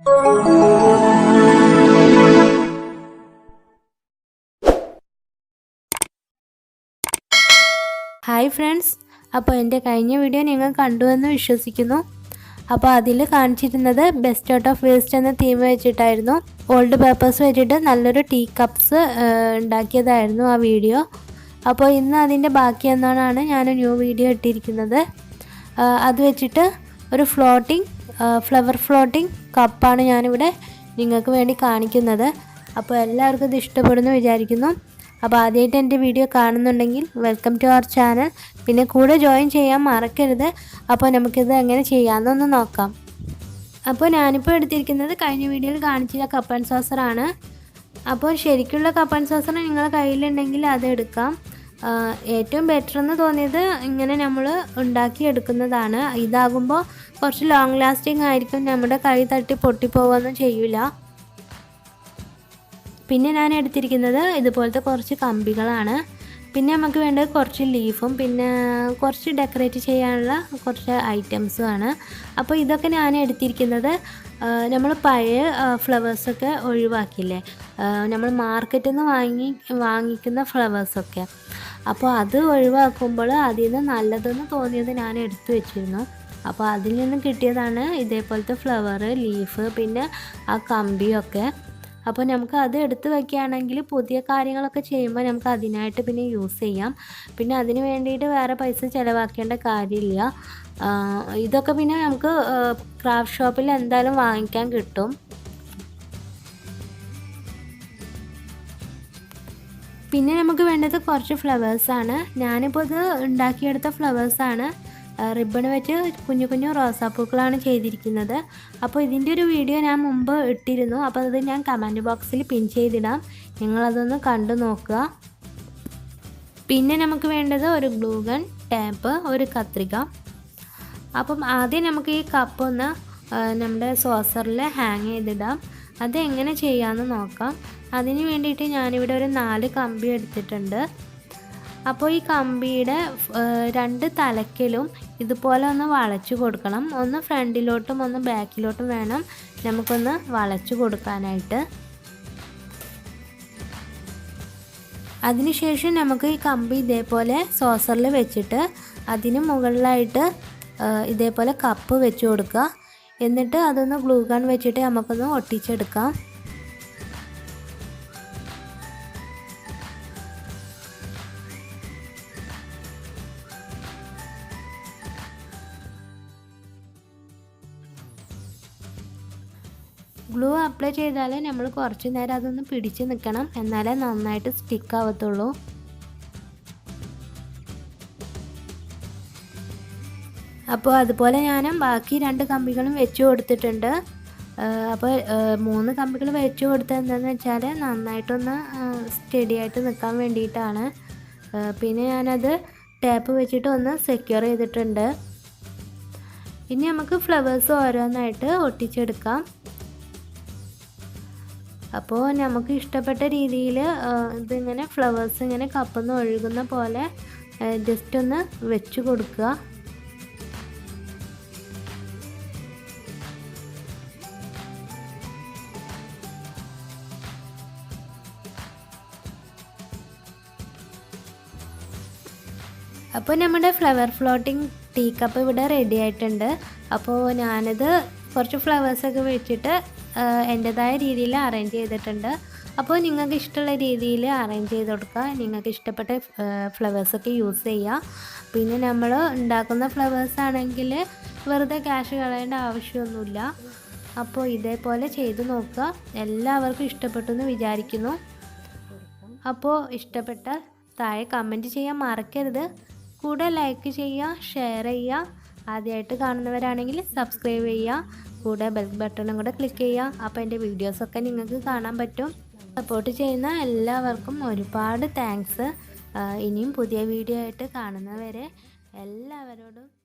Hi friends, അപ്പോൾ എൻ്റെ കഴിഞ്ഞ വീഡിയോ നിങ്ങൾ കണ്ടുവെന്ന് വിശ്വസിക്കുന്നു. അപ്പോൾ അതിൽ കാണിച്ചിരുന്നത് ബെസ്റ്റ് ഔട്ട് ഓഫ് വേസ്റ്റ് എന്ന തീം വെച്ചിട്ടായിരുന്നു. ഓൾഡ് പേപ്പേഴ്സ് വെച്ചിട്ട് നല്ലൊരു ടീ കപ്സ് ഉണ്ടാക്കിയതായിരുന്നു ആ വീഡിയോ. അപ്പോൾ ഇന്ന് അതിൻ്റെ ബാക്കി എന്നാണ് ഞാൻ ന്യൂ വീഡിയോ ഇട്ടിരിക്കുന്നത്. അത് വെച്ചിട്ട് ഒരു ഫ്ലവർ ഫ്ലോട്ടിംഗ് കപ്പാണ് ഞാനിവിടെ നിങ്ങൾക്ക് വേണ്ടി കാണിക്കുന്നത്. അപ്പോൾ എല്ലാവർക്കും ഇത് ഇഷ്ടപ്പെടുന്നു വിചാരിക്കുന്നു. അപ്പോൾ ആദ്യമായിട്ട് എൻ്റെ വീഡിയോ കാണുന്നുണ്ടെങ്കിൽ വെൽക്കം ടു അവർ ചാനൽ. പിന്നെ കൂടെ ജോയിൻ ചെയ്യാൻ മറക്കരുത്. അപ്പോൾ നമുക്കിത് എങ്ങനെ ചെയ്യാമെന്നൊന്ന് നോക്കാം. അപ്പോൾ ഞാനിപ്പോൾ എടുത്തിരിക്കുന്നത് കഴിഞ്ഞ വീഡിയോയിൽ കാണിച്ച കപ്പ് ആൻഡ് സോസറാണ്. അപ്പോൾ ശരിക്കുള്ള കപ്പ് ആൻഡ് സോസർ നിങ്ങളുടെ കയ്യിലുണ്ടെങ്കിൽ അത് എടുക്കാം. ഏറ്റവും ബെറ്റർ എന്ന് തോന്നിയത് ഇങ്ങനെ നമ്മൾ ഉണ്ടാക്കിയെടുക്കുന്നതാണ്. ഇതാകുമ്പോൾ കുറച്ച് ലോങ് ലാസ്റ്റിംഗ് ആയിരിക്കും, നമ്മുടെ കൈ തട്ടി പൊട്ടിപ്പോവുകയൊന്നും ചെയ്യില്ല. പിന്നെ ഞാൻ എടുത്തിരിക്കുന്നത് ഇതുപോലത്തെ കുറച്ച് കമ്പികളാണ്. പിന്നെ നമുക്ക് വേണ്ടത് കുറച്ച് ലീഫും പിന്നെ കുറച്ച് ഡെക്കറേറ്റ് ചെയ്യാനുള്ള കുറച്ച് ഐറ്റംസുമാണ്. അപ്പോൾ ഇതൊക്കെ ഞാൻ എടുത്തിരിക്കുന്നത് നമ്മൾ പഴയ ഫ്ലവേഴ്സൊക്കെ ഒഴിവാക്കില്ലേ, നമ്മൾ മാർക്കറ്റിൽ നിന്ന് വാങ്ങിക്കുന്ന ഫ്ലവേഴ്സൊക്കെ. അപ്പോൾ അത് ഒഴിവാക്കുമ്പോൾ അതിൽ നിന്ന് നല്ലതെന്ന് തോന്നിയത് ഞാൻ എടുത്തു വെച്ചിരുന്നു. അപ്പോൾ അതിൽ നിന്ന് കിട്ടിയതാണ് ഇതേപോലത്തെ ഫ്ലവർ, ലീഫ്, പിന്നെ ആ കമ്പിയൊക്കെ. അപ്പോൾ നമുക്ക് അത് എടുത്ത് വയ്ക്കുകയാണെങ്കിൽ പുതിയ കാര്യങ്ങളൊക്കെ ചെയ്യുമ്പോൾ നമുക്ക് അതിനായിട്ട് പിന്നെ യൂസ് ചെയ്യാം. പിന്നെ അതിന് വേണ്ടിയിട്ട് വേറെ പൈസ ചിലവാക്കേണ്ട കാര്യമില്ല. ഇതൊക്കെ പിന്നെ നമുക്ക് ക്രാഫ്റ്റ് ഷോപ്പിൽ എന്തായാലും വാങ്ങിക്കാൻ കിട്ടും. പിന്നെ നമുക്ക് വേണ്ടത് കുറച്ച് ഫ്ലവേഴ്സാണ്. ഞാനിപ്പോൾ ഇത് ഉണ്ടാക്കിയെടുത്ത ഫ്ലവേഴ്സാണ്. റിബൺ വെച്ച് കുഞ്ഞു കുഞ്ഞു റോസാപ്പൂക്കളാണ് ചെയ്തിരിക്കുന്നത്. അപ്പോൾ ഇതിൻ്റെ ഒരു വീഡിയോ ഞാൻ മുമ്പ് ഇട്ടിരുന്നു. അപ്പോൾ അത് ഞാൻ കമൻറ്റ് ബോക്സിൽ പിൻ ചെയ്തിടാം, നിങ്ങളതൊന്ന് കണ്ടു നോക്കുക. പിന്നെ നമുക്ക് വേണ്ടത് ഒരു ഗ്ലൂ ഗൺ, ടാപ്പ്, ഒരു കത്രിക. അപ്പം ആദ്യം നമുക്ക് ഈ കപ്പ് ഒന്ന് നമ്മുടെ സോസറിൽ ഹാങ് ചെയ്തിടാം. അതെങ്ങനെ ചെയ്യാമെന്ന് നോക്കാം. അതിന് വേണ്ടിയിട്ട് ഞാനിവിടെ ഒരു 4 കമ്പി എടുത്തിട്ടുണ്ട്. അപ്പോൾ ഈ കമ്പിയുടെ 2 തലക്കിലും ഇതുപോലെ ഒന്ന് വളച്ചു കൊടുക്കണം. ഒന്ന് ഫ്രണ്ടിലോട്ടും ഒന്ന് ബാക്കിലോട്ടും വേണം നമുക്കൊന്ന് വളച്ചു കൊടുക്കാനായിട്ട്. അതിനുശേഷം നമുക്ക് ഈ കമ്പി ഇതേപോലെ സോസറിൽ വെച്ചിട്ട് അതിന് മുകളിലായിട്ട് ഇതേപോലെ കപ്പ് വെച്ച് കൊടുക്കുക. എന്നിട്ട് അതൊന്ന് ഗ്ലൂ ഗൺ വെച്ചിട്ട് നമുക്കൊന്ന് ഒട്ടിച്ചെടുക്കാം. ഗ്ലൂ അപ്ലൈ ചെയ്താൽ നമ്മൾ കുറച്ച് നേരം അതൊന്ന് പിടിച്ച് നിൽക്കണം, എന്നാലേ നന്നായിട്ട് സ്റ്റിക്ക് ആവത്തുള്ളൂ. അപ്പോൾ അതുപോലെ ഞാൻ ബാക്കി 2 കമ്പികളും വെച്ച് കൊടുത്തിട്ടുണ്ട്. അപ്പോൾ 3 കമ്പികൾ വെച്ച് കൊടുത്തത് എന്താണെന്ന് വെച്ചാൽ നന്നായിട്ടൊന്ന് സ്റ്റഡി ആയിട്ട് നിൽക്കാൻ വേണ്ടിയിട്ടാണ്. പിന്നെ ഞാനത് ടാപ്പ് വെച്ചിട്ട് ഒന്ന് സെക്യൂർ ചെയ്തിട്ടുണ്ട്. ഇനി നമുക്ക് ഫ്ലവേഴ്സ് ഓരോന്നായിട്ട് ഒട്ടിച്ചെടുക്കാം. അപ്പോൾ നമുക്ക് ഇഷ്ടപ്പെട്ട രീതിയിൽ ഇതിങ്ങനെ ഫ്ലവേഴ്സ് ഇങ്ങനെ കപ്പിന്ന് ഒഴുകുന്ന പോലെ ജസ്റ്റ് ഒന്ന് വെച്ച് കൊടുക്കുക. അപ്പോൾ നമ്മുടെ ഫ്ലവർ ഫ്ലോട്ടിംഗ് ടീ കപ്പ് ഇവിടെ റെഡി ആയിട്ടുണ്ട്. അപ്പോൾ ഞാനിത് കുറച്ച് ഫ്ലവേഴ്സൊക്കെ വെച്ചിട്ട് എൻ്റെതായ രീതിയിൽ അറേഞ്ച് ചെയ്തിട്ടുണ്ട്. അപ്പോൾ നിങ്ങൾക്ക് ഇഷ്ടമുള്ള രീതിയിൽ അറേഞ്ച് ചെയ്ത് കൊടുക്കുക. നിങ്ങൾക്ക് ഇഷ്ടപ്പെട്ട ഫ്ലവേഴ്സൊക്കെ യൂസ് ചെയ്യുക. പിന്നെ നമ്മൾ ഉണ്ടാക്കുന്ന ഫ്ലവേഴ്സ് ആണെങ്കിൽ വെറുതെ ക്യാഷ് കളയേണ്ട ആവശ്യമൊന്നുമില്ല. അപ്പോൾ ഇതേപോലെ ചെയ്ത് നോക്കുക. എല്ലാവർക്കും ഇഷ്ടപ്പെട്ടു എന്ന് വിചാരിക്കുന്നു. അപ്പോൾ ഇഷ്ടപ്പെട്ട താഴെ കമൻറ്റ് ചെയ്യാൻ മറക്കരുത്. കൂടെ ലൈക്ക് ചെയ്യുക, ഷെയർ ചെയ്യുക. ആദ്യമായിട്ട് കാണുന്നവരാണെങ്കിൽ സബ്സ്ക്രൈബ് ചെയ്യുക. കൂടെ ബെൽ ബട്ടണും കൂടെ ക്ലിക്ക് ചെയ്യുക. അപ്പോൾ എൻ്റെ വീഡിയോസൊക്കെ നിങ്ങൾക്ക് കാണാൻ പറ്റും. സപ്പോർട്ട് ചെയ്യുന്ന എല്ലാവർക്കും ഒരുപാട് താങ്ക്സ്. ഇനിയും പുതിയ വീഡിയോ ആയിട്ട് കാണുന്നവരെ എല്ലാവരോടും